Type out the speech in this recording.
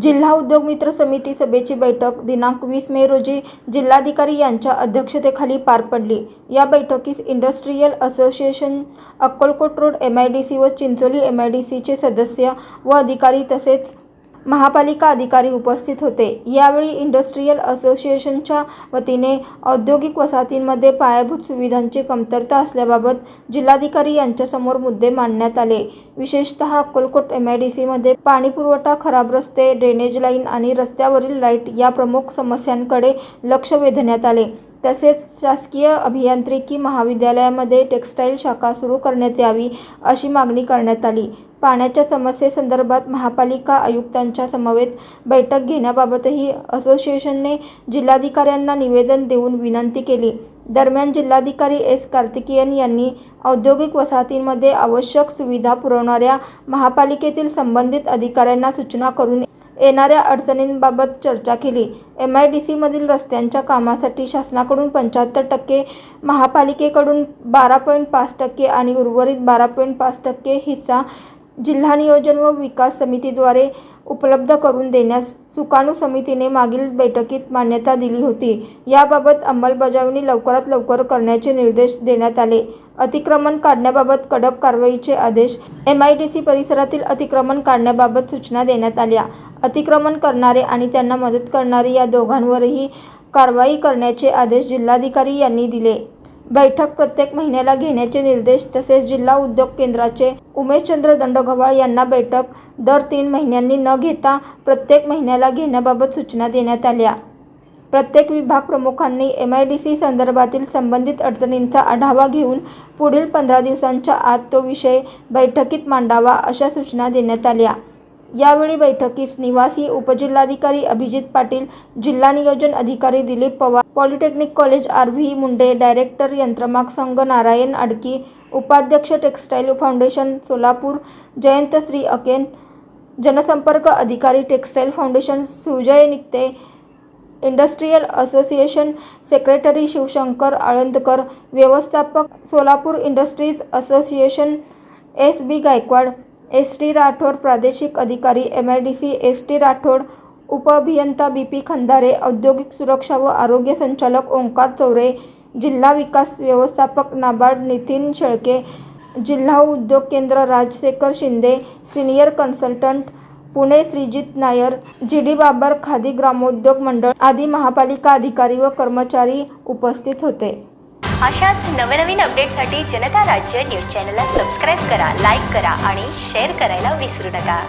जिल्हा उद्योग मित्र समिती सभेची बैठक दिनांक 20 मे रोजी जिल्हाधिकारी यांच्या अध्यक्षतेखाली पार पडली। या बैठकीस industrial association, Akkalkot road MIDC व चिंचोली MIDCचे सदस्य व अधिकारी तसेच महापालिका अधिकारी उपस्थित होते। यावेळी इंडस्ट्रियल असोसिएशनच्या वतीने औद्योगिक वसाहतींमध्ये पायाभूत सुविधांची कमतरता असल्याबाबत जिल्हाधिकारी यांच्यासमोर मुद्दे मांडण्यात आले। विशेषतः अक्कलकोट MIDC मध्ये पाणीपुरवठा, खराब रस्ते, ड्रेनेज लाईन आणि रस्त्यावरील लाईट या प्रमुख समस्यांकडे लक्ष वेधण्यात आले। तसेच शासकीय अभियांत्रिकी महाविद्यालयामध्ये टेक्सटाईल शाखा सुरू करण्यात यावी अशी मागणी करण्यात आली। पाण्याच्या समस्येसंदर्भात महापालिका आयुक्तांच्या समवेत बैठक घेण्याबाबतही असोसिएशनने जिल्हाधिकाऱ्यांना निवेदन देऊन विनंती केली। दरम्यान जिल्हाधिकारी S. कार्तिकेयन यांनी औद्योगिक वसाहतींमध्ये आवश्यक सुविधा पुरवणाऱ्या महापालिकेतील संबंधित अधिकाऱ्यांना सूचना करून येणाऱ्या अडचणींबाबत चर्चा केली। MIDC मधील रस्त्यांच्या कामासाठी शासनाकडून 75%, महापालिकेकडून 12.5% आणि उर्वरित 12.5% हिस्सा जिल्हा नियोजन व विकास समितीद्वारे उपलब्ध करून देण्यास सुकाणू समितीने मागील बैठकीत मान्यता दिली होती। याबाबत अंमलबजावणी लवकरात लवकर करण्याचे निर्देश देण्यात आले। अतिक्रमण काढण्याबाबत कडक कारवाईचे आदेश, MIDC परिसरातील अतिक्रमण काढण्याबाबत सूचना देण्यात आल्या। अतिक्रमण करणारे आणि त्यांना मदत करणारे या दोघांवरही कारवाई करण्याचे आदेश जिल्हाधिकारी यांनी दिले। बैठक प्रत्येक महिन्याला घेण्याचे निर्देश तसेच जिल्हा उद्योग केंद्राचे उमेशचंद्र दंडघवाळ यांना बैठक दर 3 महिन्यांनी न घेता प्रत्येक महिन्याला घेण्याबाबत सूचना देण्यात आल्या। प्रत्येक विभाग प्रमुखांनी MIDC संदर्भातील संबंधित अडचणींचा आढावा घेऊन पुढील 15 दिवसांच्या आत तो विषय बैठकीत मांडावा अशा सूचना देण्यात आल्या। यावेळी बैठकीस निवासी उपजिल्हाधिकारी अभिजित पाटील, जिल्हा नियोजन अधिकारी Dilip Pawar, polytechnic college RV Munde, director यंत्रमाग संघ नारायण आडकी, उपाध्यक्ष टेक्सटाईल फाउंडेशन सोलापूर जयंतश्री अकेन, जनसंपर्क अधिकारी textile foundation Sujay Nikte, industrial association secretary Shivshankar Alandkar, व्यवस्थापक Solapur industries association SB Gaikwad, ST Rathod, प्रादेशिक अधिकारी MIDC ST राठोड, उपअभियंता BP खंदारे, औद्योगिक सुरक्षा व आरोग्य संचालक ओंकार चौरे, जिल्हा विकास व्यवस्थापक नाबार्ड नितीन शेळके, जिल्हा उद्योग केंद्र Rajshekhar Shinde, senior consultant Pune Shrijit Nair, GD Babar Khadi Gramodyog Mandal आदी महापालिका अधिकारी व कर्मचारी उपस्थित होते। अशाच नवनवीन अपडेटसाठी जनता राज्य न्यूज चॅनलला सबस्क्राईब करा, लाईक करा आणि शेअर करायला विसरू नका।